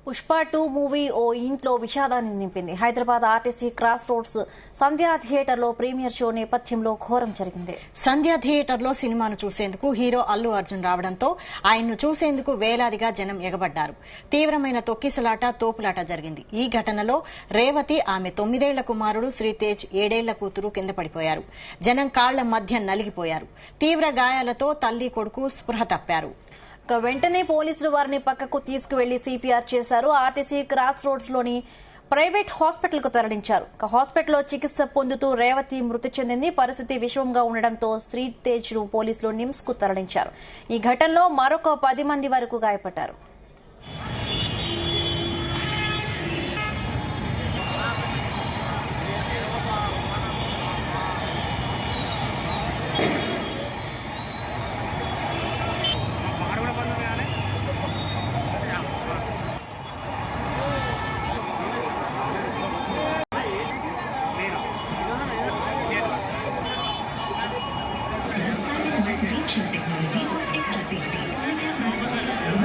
Pushpa 2 movie ఓ ఇంట్లో విషాదాన్ని నింపింది. హైదరాబాద్ ఆర్టీసీ క్రాస్ రోడ్స్ సంధ్యా థియేటర్లో ప్రీమియర్ షో నేపథ్యంలో ఘోరం జరిగింది. సంధ్యా థియేటర్లో సినిమాను చూసేందుకు హీరో అల్లు అర్జున్ రావడంతో ఆయన్ను చూసేందుకు వేలాదిగా జనం ఎగబడ్డారు. తీవ్రమైన తొక్కిసలాట, తోపులాట జరిగింది. ఈ ఘటనలో రేవతి, ఆమె 9 ఏళ్ల కుమారుడు శ్రీతేజ్, 7 ఏళ్ల కూతురు కింద పడిపోయారు. జనం కాళ్ల మధ్య నలిగిపోయారు. తీవ్ర గాయాలతో తల్లి, కొడుకు స్పృహ తప్పారు. వెంటనే పోలీసులు వారిని పక్కకు తీసుకువెళ్లి సిపిఆర్ చేశారు. ఆర్టీసీ క్రాస్ రోడ్స్ లోని ప్రైవేట్ హాస్పిటల్ కు తరలించారు. హాస్పిటల్లో చికిత్స పొందుతూ రేవతి మృతి చెందింది. పరిస్థితి విషమంగా ఉండడంతో శ్రీతేజ్ ను పోలీసులు నిమ్స్ కు తరలించారు. ఈ ఘటనలో మరొక 10 మంది వరకు గాయపడ్డారు.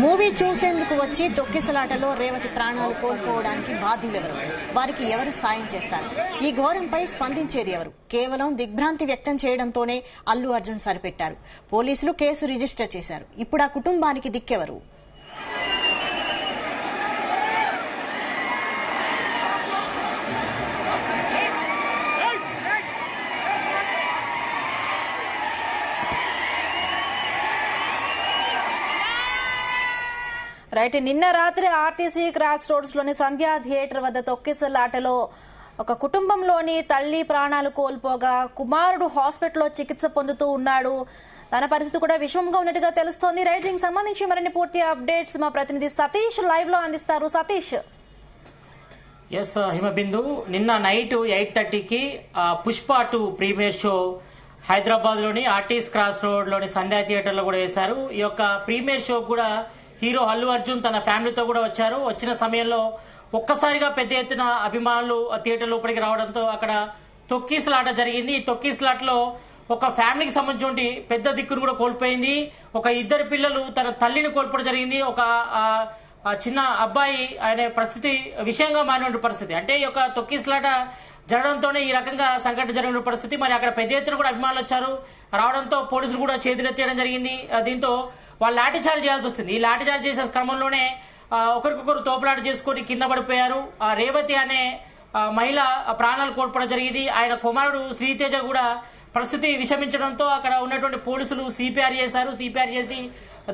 మూవీ చూసేందుకు వచ్చి తొక్కిసలాటలో రేవతి ప్రాణాలు కోల్పోవడానికి బాధ్యులెవరు? వారికి ఎవరు సాయం చేస్తారు? ఈ ఘోరంపై స్పందించేది ఎవరు? కేవలం దిగ్భ్రాంతి వ్యక్తం చేయడంతోనే అల్లు అర్జున్ సరిపెట్టారు. పోలీసులు కేసు రిజిస్టర్ చేశారు. ఇప్పుడు ఆ కుటుంబానికి దిక్కెవరు? రైట్, నిన్న రాత్రి ఆర్టీసీ క్రాస్ రోడ్స్ లోని సంధ్యా థియేటర్ వద్ద తొక్కిసలాటలో ఒక కుటుంబంలోని తల్లి ప్రాణాలు కోల్పోగా కుమారుడు హాస్పిటల్లో చికిత్స పొందుతూ ఉన్నాడు. తన పరిస్థితి కూడా విషమంగా ఉన్నట్టుగా తెలుస్తోంది. రైట్, దీనికి సంబంధించి మరిన్ని పూర్తి అప్డేట్స్ మా ప్రతినిధి సతీష్ లైవ్ లో అందిస్తారు. సతీష్. ఎస్ హిమబిందు, నిన్న నైట్ 8:30కి పుష్ప 2 ప్రీమియర్ షో హైదరాబాద్ లోని ఆర్టీసీ క్రాస్ రోడ్ లోని సంధ్యా థియేటర్ లో కూడా వేశారు. ఈ యొక్క ప్రీమియర్ షో కూడా హీరో అల్లు అర్జున్ తన ఫ్యామిలీతో కూడా వచ్చారు. వచ్చిన సమయంలో ఒక్కసారిగా పెద్ద ఎత్తున అభిమానులు థియేటర్ లోపలికి రావడంతో అక్కడ తొక్కిసలాట జరిగింది. ఈ తొక్కిసలాటలో ఒక ఫ్యామిలీకి సంబంధించి పెద్ద దిక్కును కూడా కోల్పోయింది. ఒక 2 పిల్లలు తన తల్లిని కోల్పోవడం జరిగింది. ఒక చిన్న అబ్బాయి ఆయన పరిస్థితి విషయంగా మారిన పరిస్థితి. అంటే ఈ యొక్క తొక్కిసలాట జరగడంతోనే ఈ రకంగా సంఘటన జరిగిన పరిస్థితి. మరి అక్కడ పెద్ద ఎత్తున కూడా అభిమానులు వచ్చారు. రావడంతో పోలీసులు కూడా చేతులెత్తేయడం జరిగింది. దీంతో వాళ్ళు లాఠీచార్జ్ చేయాల్సి వస్తుంది. ఈ లాఠీచార్జ్ చేసే క్రమంలోనే ఒకరికొకరు తోపులాట చేసుకుని కింద పడిపోయారు. రేవతి అనే మహిళ ప్రాణాలు కోల్పోవడం జరిగింది. ఆయన కుమారుడు శ్రీతేజ కూడా పరిస్థితి విషమించడంతో అక్కడ ఉన్నటువంటి పోలీసులు సిపిఆర్ చేశారు. సిపిఆర్ చేసి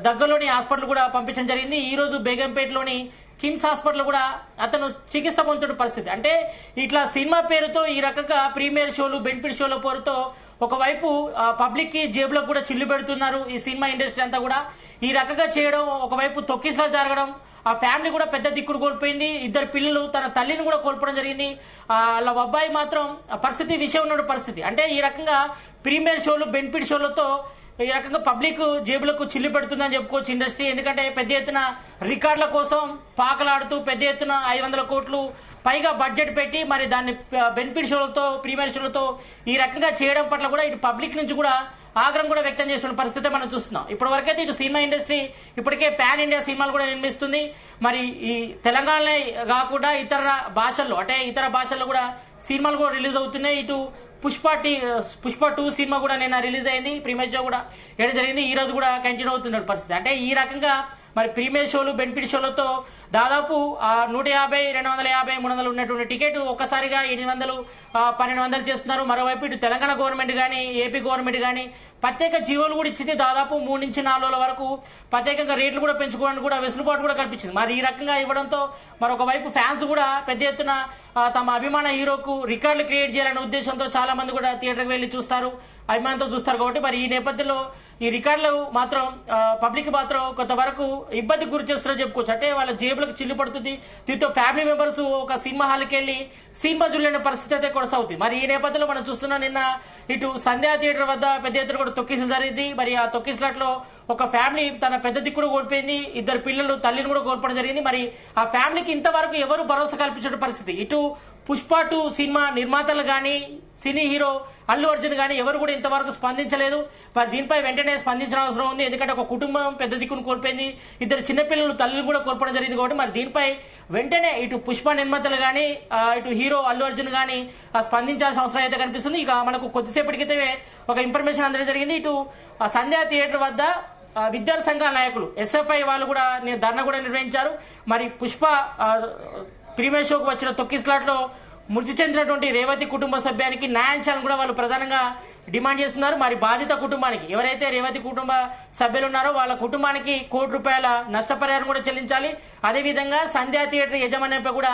దగ్గరలోని హాస్పిటల్ కూడా పంపించడం జరిగింది. ఈ రోజు బేగంపేటలోని కిమ్స్ హాస్పిటల్ కూడా అతను చికిత్స పొందుతున్న పరిస్థితి. అంటే ఇట్లా సినిమా పేరుతో ఈ రకంగా ప్రీమియర్ షోలు, బెనిఫిట్ షోల పేరుతో ఒకవైపు పబ్లిక్ కి జేబులో కూడా చిల్లు పెడుతున్నారు ఈ సినిమా ఇండస్ట్రీ అంతా కూడా. ఈ రకంగా చేయడం, ఒకవైపు తొక్కిసలా జరగడం, ఆ ఫ్యామిలీ కూడా పెద్ద దిక్కుడు కోల్పోయింది. 2 పిల్లలు తన తల్లిని కూడా కోల్పోవడం జరిగింది. వాళ్ళ అబ్బాయి మాత్రం పరిస్థితి విషయం ఉన్న పరిస్థితి. అంటే ఈ రకంగా ప్రీమియర్ షోలు, బెనిఫిట్ షోలతో ఈ రకంగా పబ్లిక్ జేబులకు చిల్లు పెడుతుందని చెప్పుకోవచ్చు ఇండస్ట్రీ. ఎందుకంటే పెద్ద ఎత్తున రికార్డుల కోసం పాకలాడుతూ పెద్ద ఎత్తున 500 కోట్లు పైగా బడ్జెట్ పెట్టి మరి దాన్ని బెనిఫిట్ షోలతో, ప్రీమియర్ షోలతో ఈ రకంగా చేయడం పట్ల కూడా ఇటు పబ్లిక్ నుంచి కూడా ఆగ్రహం కూడా వ్యక్తం చేస్తున్న పరిస్థితి మనం చూస్తున్నాం. ఇప్పటి వరకైతే ఇటు సినిమా ఇండస్ట్రీ ఇప్పటికే పాన్ ఇండియా సినిమాలు కూడా నిర్మిస్తుంది. మరి ఈ తెలంగాణలో కాకుండా ఇతర భాషల్లో, అంటే ఇతర భాషల్లో కూడా సినిమాలు కూడా రిలీజ్ అవుతున్నాయి. ఇటు పుష్ప 2 సినిమా కూడా నిన్న రిలీజ్ అయింది. ప్రీమియర్ షో కూడా ఏడం జరిగింది. ఈ రోజు కూడా కంటిన్యూ అవుతున్న పరిస్థితి. అంటే ఈ రకంగా మరి ప్రీమియర్ షోలు, బెనిఫిట్ షోలతో దాదాపు 150, 250, 300 ఉన్నటువంటి టికెట్ ఒక్కసారిగా 800, 1200 చేస్తున్నారు. మరోవైపు ఇటు తెలంగాణ గవర్నమెంట్ కానీ, ఏపీ గవర్నమెంట్ కానీ ప్రత్యేక జీవోలు కూడా ఇచ్చింది. దాదాపు 3 నుంచి 4 రోజుల వరకు ప్రత్యేకంగా రేట్లు కూడా పెంచుకోవడానికి కూడా వెసులుబాటు కూడా కల్పించింది. మరి ఈ రకంగా ఇవ్వడంతో మరొక వైపు ఫ్యాన్స్ కూడా పెద్ద ఎత్తున తమ అభిమాన హీరోకు రికార్డులు క్రియేట్ చేయాలనే ఉద్దేశంతో చాలా మంది కూడా థియేటర్కి వెళ్లి చూస్తారు, అభిమానంతో చూస్తారు. కాబట్టి మరి ఈ నేపథ్యంలో ఈ రికార్డులు మాత్రం పబ్లిక్ మాత్రం కొంతవరకు ఇబ్బంది గురి చేస్తున్నారని చెప్పుకోవచ్చు. అంటే వాళ్ళ జేబులకు చిల్లు పడుతుంది. దీంతో ఫ్యామిలీ మెంబర్స్ ఒక సినిమా హాల్కి వెళ్లి సినిమా చూడలేని పరిస్థితి అయితే కొనసాగుతుంది. మరి ఈ నేపథ్యంలో మనం చూస్తున్నాం, నిన్న ఇటు సంధ్యా థియేటర్ వద్ద పెద్ద ఎత్తున కూడా తొక్కిసలు జరిగింది. మరి ఆ తొక్కిసలాట్లో ఒక ఫ్యామిలీ తన పెద్ద దిక్కుడు కోల్పోయింది. 2 పిల్లలు తల్లిని కూడా కోల్పోవడం జరిగింది. మరి ఆ ఫ్యామిలీకి ఇంతవరకు ఎవరు భరోసా కల్పించిన పరిస్థితి. ఇటు పుష్ప 2 సినిమా నిర్మాతలు కానీ సినీ హీరో అల్లు అర్జున్ కానీ ఎవరు కూడా ఇంతవరకు స్పందించలేదు. మరి దీనిపై వెంటనే స్పందించిన అవసరం ఉంది. ఎందుకంటే ఒక కుటుంబం పెద్ద దిక్కును కోల్పోయింది, ఇద్దరు చిన్నపిల్లలు తల్లిని కూడా కోల్పోవడం జరిగింది. కాబట్టి మరి దీనిపై వెంటనే ఇటు పుష్ప నిర్మాతలు కానీ ఇటు హీరో అల్లు అర్జున్ కానీ స్పందించాల్సిన అవసరం అయితే కనిపిస్తుంది. ఇక మనకు కొద్దిసేపటి క్రితమే ఒక ఇన్ఫర్మేషన్ అందడం జరిగింది. ఇటు సంధ్యా థియేటర్ వద్ద విద్యార్థి సంఘాల నాయకులు ఎస్ఎఫ్ఐ వాళ్ళు కూడా ధర్నా కూడా నిర్వహించారు. మరి పుష్ప ప్రీమియర్ షోకు వచ్చిన తొక్కిస్లాట్లో మృతి చెందినటువంటి రేవతి కుటుంబ సభ్యానికి న్యాయం చేయాలని కూడా వాళ్ళు ప్రధానంగా డిమాండ్ చేస్తున్నారు. మరి బాధిత కుటుంబానికి ఎవరైతే రేవతి కుటుంబ సభ్యులు ఉన్నారో వాళ్ళ కుటుంబానికి ₹1,00,00,000 నష్టపరిహారం కూడా చెల్లించాలి. అదేవిధంగా సంధ్యా థియేటర్ యజమానిపై కూడా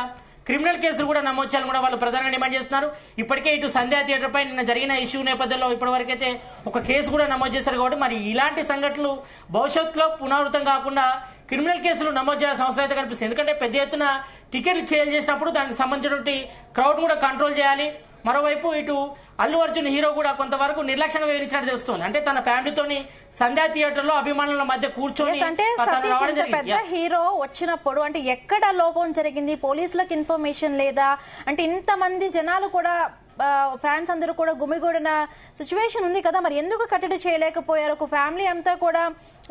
క్రిమినల్ కేసులు కూడా నమోదు చేయాలని కూడా వాళ్ళు ప్రధానంగా డిమాండ్ చేస్తున్నారు. ఇప్పటికే ఇటు సంధ్యా థియేటర్ పై నిన్న జరిగిన ఇష్యూ నేపథ్యంలో ఇప్పటివరకైతే ఒక కేసు కూడా నమోదు చేశారు. కాబట్టి మరి ఇలాంటి సంఘటనలు భవిష్యత్తులో పునరావృతం కాకుండా క్రిమినల్ కేసులు నమోదు చేయాల్సిన అవసరం అయితే కనిపిస్తుంది. ఎందుకంటే పెద్ద ఎత్తున టికెట్లు చేంజ్ చేసినప్పుడు దానికి సంబంధించినటువంటి క్రౌడ్ కూడా కంట్రోల్ చేయాలి. మరోవైపు ఇటు అల్లు అర్జున్ హీరో కూడా కొంతవరకు నిర్లక్ష్యంగా వివరించినట్టు తెలుస్తుంది. అంటే తన ఫ్యామిలీతోని సంధ్యా థియేటర్ లో అభిమానుల మధ్య కూర్చొని అంటే పెద్ద హీరో వచ్చినప్పుడు అంటే ఎక్కడ లోపం జరిగింది, పోలీసులకు ఇన్ఫర్మేషన్ లేదా, అంటే ఇంతమంది జనాలు కూడా ఫ్యాన్స్ అందరూ కూడా గుమిగూడిన సిచ్యువేషన్ ఉంది కదా, మరి ఎందుకు కట్టడి చేయలేకపోయారు? ఒక ఫ్యామిలీ అంతా కూడా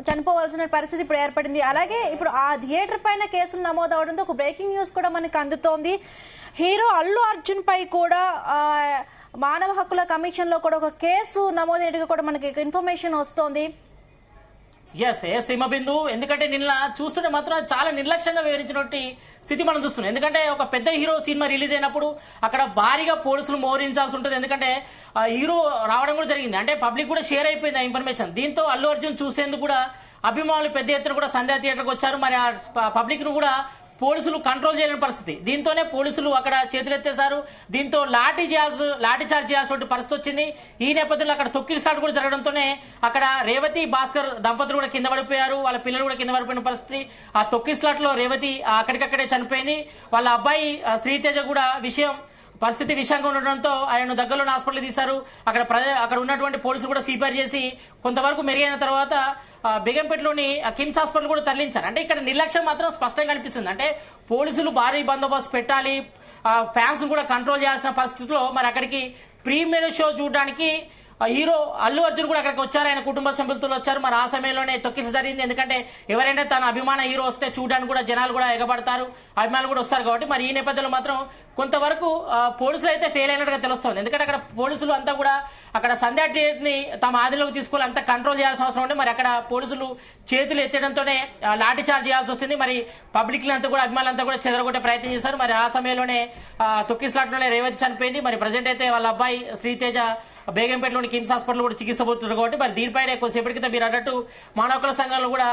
చనిపోవాల్సిన పరిస్థితి ఇప్పుడు ఏర్పడింది. అలాగే ఇప్పుడు ఆ థియేటర్ పైన కేసులు నమోదు అవడంతో ఒక బ్రేకింగ్ న్యూస్ కూడా మనకు అందుతోంది. హీరో అల్లు అర్జున్ పై కూడా మానవ హక్కుల కమిషన్ లో కూడా ఒక కేసు నమోదైనట్టుగా కూడా మనకి ఇన్ఫర్మేషన్ వస్తోంది. ఎస్ హిమబిందు, ఎందుకంటే నిన్న చూస్తుంటే మాత్రం చాలా నిర్లక్ష్యంగా వివరించినటువంటి స్థితి మనం చూస్తున్నాం. ఎందుకంటే ఒక పెద్ద హీరో సినిమా రిలీజ్ అయినప్పుడు అక్కడ భారీగా పోలీసులు మోహరించాల్సి ఉంటుంది. ఎందుకంటే హీరో రావడం కూడా జరిగింది, అంటే పబ్లిక్ కూడా షేర్ అయిపోయింది ఆ ఇన్ఫర్మేషన్. దీంతో అల్లు అర్జున్ చూసేందుకు కూడా అభిమానులు పెద్ద ఎత్తున కూడా సంధ్యా థియేటర్కి వచ్చారు. మరి ఆ పబ్లిక్ ను కూడా పోలీసులు కంట్రోల్ చేయలేని పరిస్థితి. దీంతోనే పోలీసులు అక్కడ చేతులెత్తేశారు. దీంతో లాఠీ చార్జ్ చేయాల్సిన పరిస్థితి వచ్చింది. ఈ నేపథ్యంలో అక్కడ తొక్కిసలాట కూడా జరగడంతోనే అక్కడ రేవతి భాస్కర్ దంపతులు కూడా కింద పడిపోయారు, వాళ్ళ పిల్లలు కూడా కింద పడిపోయిన పరిస్థితి. ఆ తొక్కిసలాట్ లో రేవతి అక్కడికక్కడే చనిపోయింది. వాళ్ళ అబ్బాయి శ్రీతేజ కూడా పరిస్థితి విషయంగా ఉండడంతో ఆయన దగ్గరలోని హాస్పిటల్ తీశారు. అక్కడ ఉన్నటువంటి పోలీసులు కూడా సిపిఆర్ చేసి కొంతవరకు మెరుగైన తర్వాత బేగంపేటలోని కిమ్స్ హాస్పిటల్ కూడా తరలించారు. అంటే ఇక్కడ నిర్లక్ష్యం మాత్రం స్పష్టంగా కనిపిస్తుంది. అంటే పోలీసులు భారీ బందోబస్తు పెట్టాలి, ఫ్యాన్స్ కూడా కంట్రోల్ చేయాల్సిన పరిస్థితిలో మరి అక్కడికి ప్రీమియర్ షో చూడడానికి హీరో అల్లు అర్జున్ కూడా అక్కడికి వచ్చారు, ఆయన కుటుంబ సభ్యులతో వచ్చారు. మరి ఆ సమయంలోనే తొక్కిస జరిగింది. ఎందుకంటే ఎవరైనా తన అభిమాన హీరో వస్తే చూడడానికి కూడా జనాలు కూడా ఎగబడతారు, అభిమానులు కూడా వస్తారు. కాబట్టి మరి ఈ నేపథ్యంలో మాత్రం కొంతవరకు పోలీసులు అయితే ఫెయిల్ అయినట్టుగా తెలుస్తోంది. ఎందుకంటే అక్కడ పోలీసులు అంతా కూడా అక్కడ సంధ్యా థియేటర్ ని తమ ఆదిలోకి తీసుకోవాలి, అంతా కంట్రోల్ చేయాల్సిన అవసరం ఉంది. మరి అక్కడ పోలీసులు చేతులు ఎత్తడంతోనే లాఠీ చార్జ్ చేయాల్సి వస్తుంది. మరి పబ్లిక్ అంతా కూడా అభిమానులంతా కూడా చెదరగొట్టే ప్రయత్నం చేశారు. మరి ఆ సమయంలోనే తొక్కిసలాట్లోనే రేవతి చనిపోయింది. మరి ప్రజెంట్ అయితే వాళ్ళ అబ్బాయి శ్రీతేజ బేగంపేటలోని కిమ్స్ హాస్పిటల్ కూడా చికిత్స పొందుతున్నారు. కాబట్టి మరి దీనిపైన కొద్దిసేపటి క్రితం మీరు అన్నట్టు మానవ హక్కుల సంఘాలు కూడా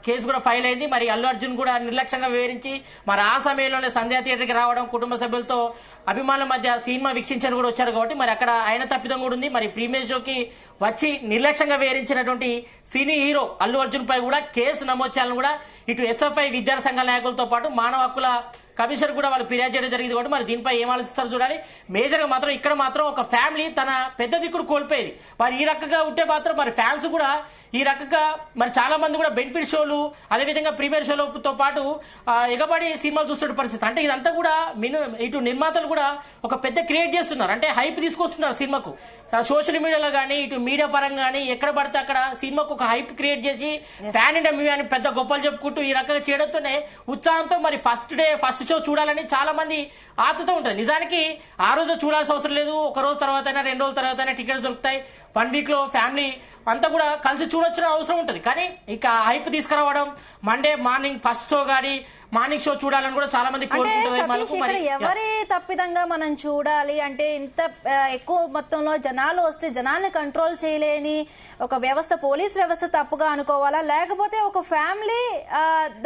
కేసు కూడా ఫైల్ అయింది. మరి అల్లు అర్జున్ కూడా నిర్లక్ష్యంగా వివరించి మరి ఆ సమయంలోనే సంధ్యా థియేటర్కి రావడం, కుటుంబ సభ్యులతో అభిమానుల మధ్య సినిమా వీక్షించని కూడా వచ్చారు. కాబట్టి మరి అక్కడ ఆయన తప్పిదం కూడా ఉంది. మరి ప్రీమియర్ షోకి వచ్చి నిర్లక్ష్యంగా వివరించినటువంటి సినీ హీరో అల్లు అర్జున్ పై కూడా కేసు నమోదు చేయాలని కూడా ఇటు ఎస్ఎఫ్ఐ విద్యార్థి సంఘాల నాయకులతో పాటు మానవ హక్కుల కమిషనర్ కూడా వాళ్ళు ఫిర్యాదు చేయడం జరిగింది. కాబట్టి మరి దీనిపై ఏం ఆలోచిస్తారు చూడాలి. మేజర్ గా మాత్రం ఇక్కడ మాత్రం ఒక ఫ్యామిలీ తన పెద్ద దిక్కుడు కోల్పోయేది. మరి ఈ రకంగా ఉంటే మాత్రం మరి ఫ్యాన్స్ కూడా ఈ రకంగా మరి చాలా మంది కూడా బెనిఫిట్ షోలు అదేవిధంగా ప్రీమియర్ షోలతో పాటు ఎగబడి సినిమాలు చూస్తున్న పరిస్థితి. అంటే ఇదంతా కూడా ఇటు నిర్మాతలు కూడా ఒక పెద్ద క్రియేట్ చేస్తున్నారు, అంటే హైప్ తీసుకొస్తున్నారు సినిమాకు. సోషల్ మీడియాలో కానీ ఇటు మీడియా పరంగా కానీ ఎక్కడ పడితే అక్కడ సినిమాకు ఒక హైప్ క్రియేట్ చేసి ఫ్యాన్ ఇండియా మూవీ అని పెద్ద గొప్పలు చెప్పుకుంటూ ఈ రకంగా చేయడంతోనే ఉత్సాహంతో మరి ఫస్ట్ షో చూడాలని చాలా మంది ఆతృత ఉంటుంది. నిజానికి ఆ రోజు చూడాల్సిన అవసరం లేదు, ఒక రోజు తర్వాత 2 రోజుల తర్వాత టికెట్స్ దొరుకుతాయి. 1 వీక్ లో ఫ్యామిలీ అంతా కూడా కలిసి చూడొచ్చిన అవసరం ఉంటుంది. కానీ ఇక హైప్ తీసుకురావడం, మండే మార్నింగ్ ఫస్ట్ షో గానీ మార్నింగ్ షో చూడాలని కూడా చాలా మంది కోరుకుంటారు. ఎవరి తప్పిదంగా మనం చూడాలి అంటే ఇంత ఎక్కువ మొత్తంలో జనాలు వస్తే జనాల్ని కంట్రోల్ చేయలేని ఒక వ్యవస్థ, పోలీస్ వ్యవస్థ తప్పుగా అనుకోవాలా, లేకపోతే ఒక ఫ్యామిలీ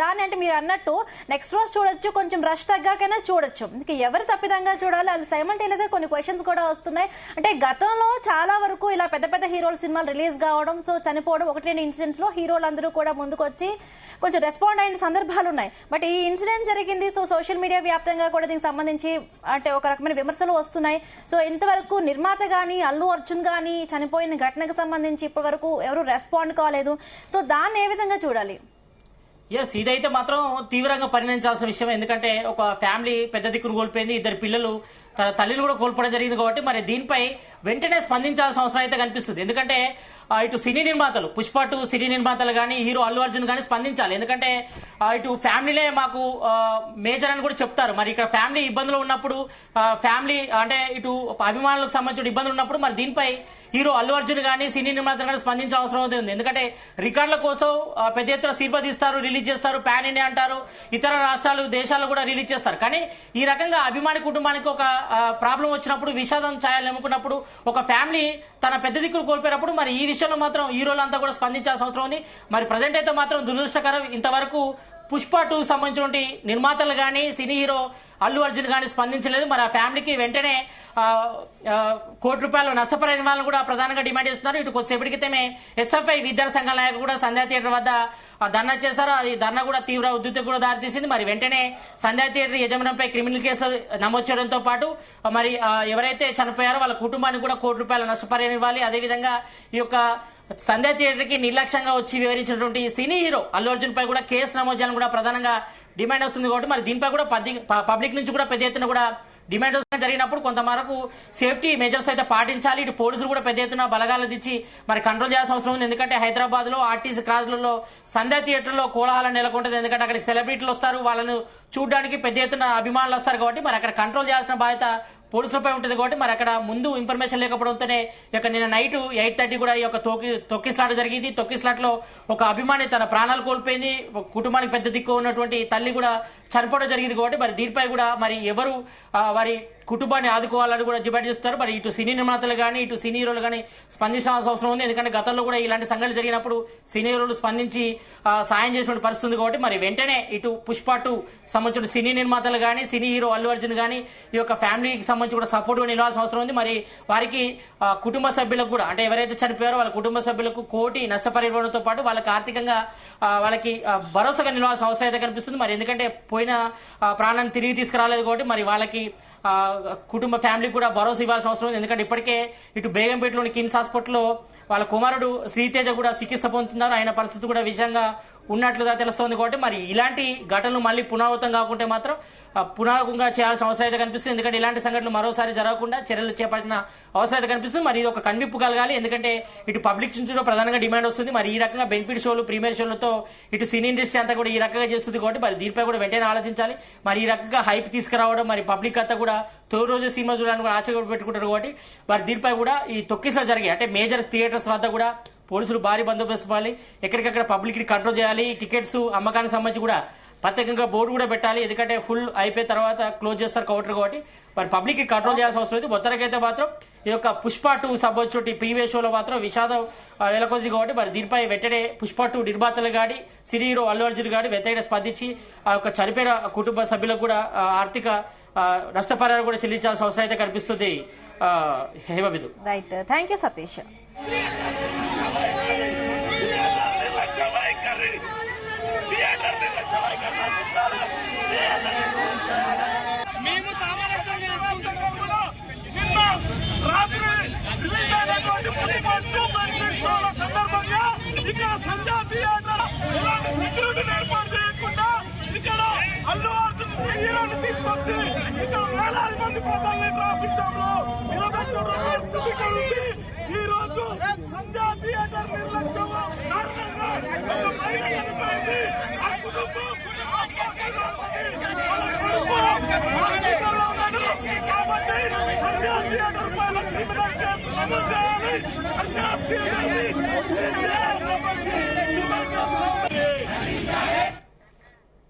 దాన్ని అంటే మీరు అన్నట్టు నెక్స్ట్ రోజు చూడొచ్చు, కొంచెం రష్ తగ్గాకైనా చూడొచ్చు. ఇంకా ఎవరి తప్పిదంగా చూడాలి? అది సైమల్టేనియస్ గా కొన్ని క్వశ్చన్స్ కూడా వస్తున్నాయి. అంటే గతంలో చాలా వరకు ఇలా పెద్ద పెద్ద హీరోల సినిమాలు రిలీజ్ కావడం, సో చనిపోవడం, 1-2 ఇన్సిడెంట్స్ లో హీరోలందరూ కూడా ముందుకు వచ్చి కొంచెం రెస్పాండ్ అయిన సందర్భాలు ఉన్నాయి. బట్ ఈ ఇన్సిడెంట్ జరిగింది, సో సోషల్ మీడియా వ్యాప్తంగా కూడా దీనికి సంబంధించి అంటే ఒక రకమైన విమర్శలు వస్తున్నాయి. సో ఇంతవరకు నిర్మాత గానీ అల్లు అర్జున్ గానీ చనిపోయిన ఘటనకు సంబంధించి ఇప్పటి వరకు ఎవరు రెస్పాండ్ కాలేదు. సో దాన్ని ఏ విధంగా చూడాలి? ఎస్, ఇదైతే మాత్రం తీవ్రంగా పరిగణించాల్సిన విషయం. ఎందుకంటే ఒక ఫ్యామిలీ పెద్ద దిక్కును కోల్పోయింది, ఇద్దరు పిల్లలు తన తల్లిని కూడా కోల్పోవడం జరిగింది. కాబట్టి మరి దీనిపై వెంటనే స్పందించాల్సిన అవసరం అయితే కనిపిస్తుంది. ఎందుకంటే ఇటు సినీ నిర్మాతలు, పుష్ప 2 సినీ నిర్మాతలు కానీ హీరో అల్లు అర్జున్ కానీ స్పందించాలి. ఎందుకంటే ఇటు ఫ్యామిలీనే మాకు మేజర్ అని కూడా చెప్తారు. మరి ఇక్కడ ఫ్యామిలీ ఇబ్బందులు ఉన్నప్పుడు, ఫ్యామిలీ అంటే ఇటు అభిమానులకు సంబంధించిన ఇబ్బందులు ఉన్నప్పుడు మరి దీనిపై హీరో అల్లు అర్జున్ కానీ సినీ నిర్మాతలు కానీ స్పందించాల్సిన అవసరం అయితే ఉంది. ఎందుకంటే రికార్డుల కోసం పెద్ద ఎత్తున సినిమా తీస్తారు, రిలీజ్ చేస్తారు, పాన్ ఇండియా అంటారు, ఇతర రాష్ట్రాలు దేశాలు కూడా రిలీజ్ చేస్తారు. కానీ ఈ రకంగా అభిమాని కుటుంబానికి ఒక ప్రాబ్లం వచ్చినప్పుడు, విషాదం ఛాయలు ఎమ్ముకున్నప్పుడు, ఒక ఫ్యామిలీ తన పెద్ద దిక్కులు కోల్పోయినప్పుడు మరి ఈ విషయంలో మాత్రం హీరోలంతా కూడా స్పందించాల్సిన అవసరం ఉంది. మరి ప్రజెంట్ అయితే మాత్రం దురదృష్టకరం, ఇంతవరకు పుష్ప 2 సంబంధించిన నిర్మాతలు కానీ సినీ హీరో అల్లు అర్జున్ కానీ స్పందించలేదు. మరి ఆ ఫ్యామిలీకి వెంటనే ₹1 కోటి నష్టపరిహారం కూడా ప్రధానంగా డిమాండ్ చేస్తున్నారు. ఇటు కొద్దిసేపటి క్రితమే ఎస్ఎఫ్ఐ విద్యార్థి సంఘాల నాయకులు కూడా సంధ్యా థియేటర్ వద్ద ధర్నా చేశారు. అది ధర్నా కూడా తీవ్ర ఉద్రిక్తతకు కూడా దారితీసింది. మరి వెంటనే సంధ్యా థియేటర్ యజమానంపై క్రిమినల్ కేసు నమోదు చేయడంతో పాటు మరి ఎవరైతే చనిపోయారో వాళ్ళ కుటుంబానికి కూడా ₹1 కోటి నష్టపరిహారం ఇవ్వాలి. అదేవిధంగా ఈ యొక్క సంధ్యా థియేటర్ కి నిర్లక్ష్యంగా వచ్చి వివరించినటువంటి సినీ హీరో అల్లు అర్జున్ పై కూడా కేసు నమోదు చేయాలని కూడా ప్రధానంగా డిమాండ్ వస్తుంది. కాబట్టి మరి దీనిపై కూడా పబ్లిక్ నుంచి కూడా పెద్ద ఎత్తున కూడా డిమాండ్ జరిగినప్పుడు కొంతవరకు సేఫ్టీ మెజర్స్ అయితే పాటించాలి. ఇటు పోలీసులు కూడా పెద్ద ఎత్తున బలగాలు తెచ్చి మరి కంట్రోల్ చేయాల్సిన అవసరం ఉంది. ఎందుకంటే హైదరాబాద్ లో ఆర్టీసీ క్రాస్లలో సంధ్యా థియేటర్ లో కోలాహలం నెలకొంటుంది. ఎందుకంటే అక్కడికి సెలబ్రిటీలు వస్తారు, వాళ్ళను చూడడానికి పెద్ద ఎత్తున అభిమానులు వస్తారు. కాబట్టి మరి అక్కడ కంట్రోల్ చేయాల్సిన బాధ్యత పోలీసులపై ఉంటుంది. కాబట్టి మరి అక్కడ ముందు ఇన్ఫర్మేషన్ లేకపోవడంతోనే ఇక నిన్న నైట్ 8:30 కూడా ఈ యొక్క తొక్కిస్లాట జరిగింది. తొక్కిస్లాట్లో ఒక అభిమాని తన ప్రాణాలు కోల్పోయింది, కుటుంబానికి పెద్ద దిక్కు ఉన్నటువంటి తల్లి కూడా చనిపోవడం జరిగింది. కాబట్టి మరి దీనిపై కూడా మరి ఎవరు వారి కుటుంబాన్ని ఆదుకోవాలని కూడా డిమాండ్ చేస్తారు. మరి ఇటు సినీ నిర్మాతలు కానీ ఇటు సినీ హీరోలు కానీ స్పందించాల్సిన అవసరం ఉంది. ఎందుకంటే గతంలో కూడా ఇలాంటి సంఘటనలు జరిగినప్పుడు సినీ హీరోలు స్పందించి సాయం చేసినటువంటి పరిస్థితి ఉంది. కాబట్టి మరి వెంటనే ఇటు పుష్ప 2 సంబంధించిన సినీ నిర్మాతలు కానీ సినీ హీరో అల్లు అర్జున్ కానీ ఈ యొక్క ఫ్యామిలీకి సంబంధించి కూడా సపోర్ట్ గా నిలవాల్సిన అవసరం ఉంది. మరి వారికి కుటుంబ సభ్యులకు కూడా అంటే ఎవరైతే చనిపోయారో వాళ్ళ కుటుంబ సభ్యులకు ₹1 కోటి నష్టపరిహారంతో పాటు వాళ్ళకి ఆర్థికంగా వాళ్ళకి భరోసాగా నిలవాల్సిన అవసరం అయితే కనిపిస్తుంది. మరి ఎందుకంటే పోయిన ప్రాణాన్ని తిరిగి తీసుకురాలేదు కాబట్టి మరి వాళ్ళకి కుటుంబ ఫ్యామిలీకి కూడా భరోసా ఇవ్వాల్సిన అవసరం ఉంది. ఎందుకంటే ఇప్పటికే ఇటు బేగంపేటలోని కిమ్స్ హాస్పిటల్లో వాళ్ళ కుమారుడు శ్రీతేజ కూడా చికిత్స పొందుతున్నారు. ఆయన పరిస్థితి కూడా విషయంగా ఉన్నట్లుగా తెలుస్తోంది. కాబట్టి మరి ఇలాంటి ఘటనలు మళ్ళీ పునరావృతం కాకుంటే మాత్రం పునరావృతంగా చేయాల్సిన అవసరం అయితే కనిపిస్తుంది. ఎందుకంటే ఇలాంటి సంఘటనలు మరోసారి జరగకుండా చర్యలు చేపట్టిన అవసరం అయితే కనిపిస్తుంది. మరి ఇది ఒక కన్విప్పు కలగాలి. ఎందుకంటే ఇటు పబ్లిక్ నుంచి కూడా ప్రధానంగా డిమాండ్ వస్తుంది. మరి ఈ రకంగా బెనిఫిట్ షోలు, ప్రీమియర్ షోలతో ఇటు సినీ ఇండస్ట్రీ అంతా కూడా ఈ రకంగా చేస్తుంది. కాబట్టి మరి దీనిపై కూడా వెంటనే ఆలోచించాలి. మరి ఈ రకంగా హైప్ తీసుకురావడం, మరి పబ్లిక్ అంతా కూడా తొలి రోజు సినిమా చూడడానికి కూడా ఆశ పెట్టుకుంటారు. కాబట్టి మరి దీనిపై కూడా ఈ తొక్కిసలో జరిగే అంటే మేజర్ థియేటర్స్ వద్ద కూడా పోలీసులు భారీ బందోబస్తు ఇవ్వాలి. ఎక్కడికక్కడ పబ్లిక్ ని కంట్రోల్ చేయాలి. టికెట్స్ అమ్మకానికి సంబంధించి కూడా ప్రత్యేకంగా బోర్డు కూడా పెట్టాలి. ఎందుకంటే ఫుల్ అయిపోయిన తర్వాత క్లోజ్ చేస్తారు కౌంటర్. కాబట్టి మరి పబ్లిక్ కి కంట్రోల్ చేయాల్సిన అవసరం ఉంది. మొత్తానికైతే మాత్రం ఈ యొక్క పుష్ప 2 సంబంధించి ప్రీవియస్ షోలో మాత్రం విషాదం నెలకొంది. కాబట్టి మరి దీనిపై వెంటనే పుష్ప 2 నిర్మాతలు కానీ సినీ హీరో అల్లు అర్జున్ కానీ వెంటనే స్పందించి ఆ యొక్క చనిపోయిన కుటుంబ సభ్యులకు కూడా ఆర్థిక నష్టపరిహారం కూడా చెల్లించాల్సిన అవసరం అయితే కనిపిస్తుంది. Hemabindu. Right, thank you Satish. మేము సామరస్యం చేసుకుంటున్నాం కూడా నిన్న రాత్రి రిలీజ్ అయినటువంటి షోల సందర్భంగా ఇక్కడ సంధ్యా థియేటర్ ఎలాంటి సెక్యూరిటీని ఏర్పాటు చేయకుండా ఇక్కడ అల్లు అర్జున్ హీరోని తీసుకొచ్చి ఇక్కడ వేలాది మంది ప్రజల్ని ట్రాఫిక్ జామ్ లో నిలబెట్టడం పరిస్థితి కలిగి ఈ రోజు సంధ్యా థియేటర్ నిర్లక్ష్యం కారణంగా ఒక మహిళ చనిపోయింది. ఆ కుటుంబం